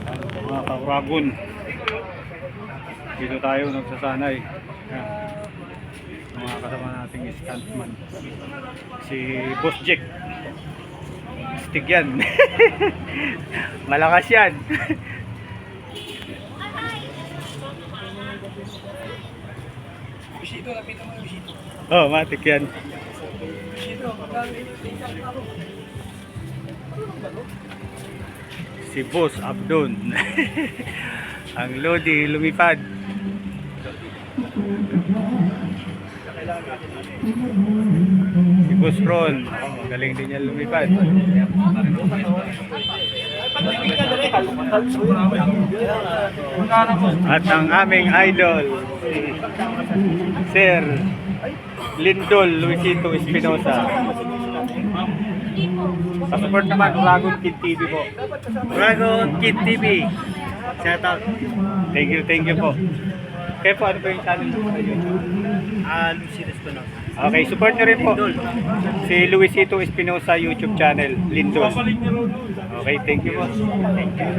Mga kauragon. Dito tayo nagsasanay. Ayan. Mga kasama nating stuntman. Si Boss Jack. Stick yan. Malakas yan. Bisito, lapit mo yung bisito. Oh, matik yan. Bisito, Si Boss Abdon. Ang Lodi lumipad. Si Boss Ron. Magaling din yan lumipad. At ang aming idol, si Sir Lindol Luisito Espinosa. Support naman Uragon Kid TV po. Uragon Kid TV. Shout out. Thank you po. Kaya po, ano po yung channel po sa YouTube? Lucides Espinosa. Okay, support nyo rin po si Luisito Espinosa YouTube channel, Lindol. Okay, thank you po. Thank you.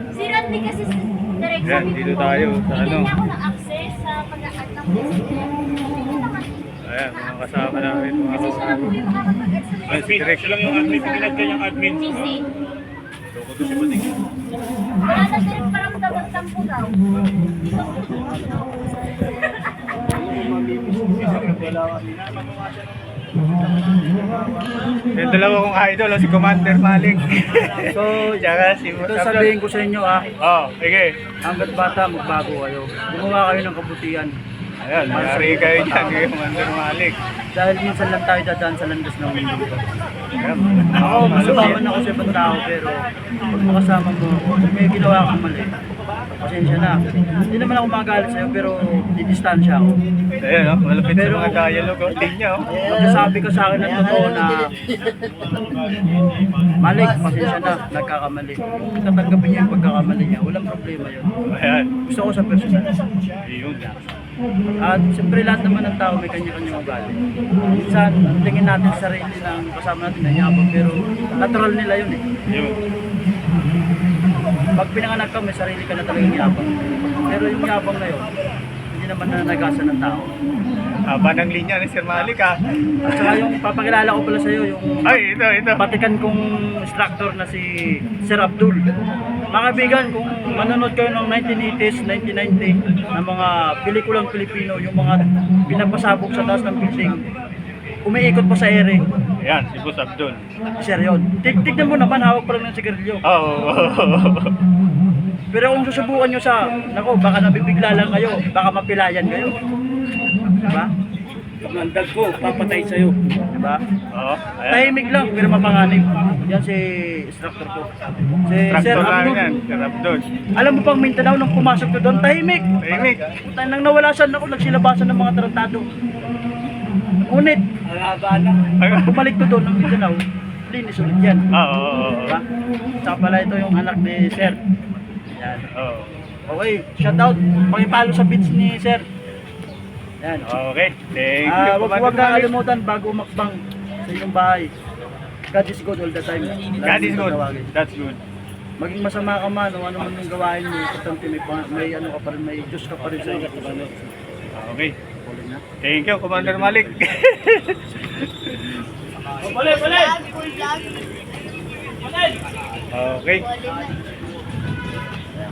Si Randy kasi direct Yan, sabi dito ko, tayo sa ano. bigyan niya ako ng access sa pag-a-add ng Facebook. Ayan, mga kasama namin. Kasi siya lang po yung makakapag-add sa Ay, si Direk lang yung admin, pinag kanyang admin. Easy. Wala na direct parang tampo daw. Yung dalawa kong idol, si Commander Malik. So, tsaka si Ito sabihin ko sa inyo Oh, sige. hanggat bata magbago kayo. Gumawa kayo ng kabutihan. Ayan, mayari kayo dyan, kay Commander Malik. Dahil minsan lang tayo dadaan sa landas ng mundo. Ayan, Ako, masubawan ako sa ibang tao pero pag makasama mo, kung may ginawa kang mali, pasensya na. Hindi naman ako magalit sa'yo pero didistansya ako. Ayan, malapit sa mga dialogue. Linya, oh. Magsasabi ka sa akin ng totoo na Malik, pasensya na, nagkakamali. Tatanggapin niya yung pagkakamali niya, walang problema yun. Ayan, Gusto ko sa personal. yun. At siyempre lahat naman ng tao may kanya-kanyang ugali. Minsan, tingin natin sa sarili ng kasama natin na yabang pero natural nila yun eh. Yun. Pag pinanganak ka, may sarili ka na talagang yabang. Pero yung yabang na yun, hindi naman nanagasan ng tao. Haba ng linya ni Sir Malik, ha? At saka yung papakilala ko pala sa'yo, yung Ay, ito. patikan kong instructor na si Sir Abdul. Mga kaibigan, kung manonood kayo ng 1980s, 1990 ng mga pelikulang Pilipino, yung mga pinapasabog sa taas ng building, umiikot pa sa ere, Ayan, si Boss Abdon. sir yun. Tignan mo naman, hawak pa lang ng sigarilyo. Oh. Pero kung susubukan nyo sa, nako, baka nabibigla lang kayo, baka mapilayan kayo. Diba? Mandag ko, papatay sa'yo. Diba? Oh, ayan. Tahimik lang, pero mapanganib. Yan si instructor ko. Si Sir Traktor lang Abdul. yan, Sir Abdon. Alam mo pang Mindanao nung pumasok ko doon, tahimik. Tahimik. Puta nang nawalasan ako, nagsilabasan ng mga tarantado. Ngunit, bumalik ko doon ng Mindanao, linis ulit yan. Oo. Diba? Saka pala ito yung anak ni Sir. Yan. Oo. Okay, shout out. Pakipalo sa beats ni Sir. Yan. Okay, thank you. Huwag Commander Malik. kakalimutan bago umakbang sa inyong bahay. God is good all the time. God is good. That's good. Maging masama ka man o ano man yung gawain mo, importante may ano ka pa rin, may Diyos ka pa rin sa iyo. Okay. Thank you, Commander Malik. Okay.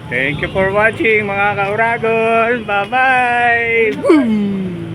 Thank you for watching mga kauragon. Bye-bye. Boom!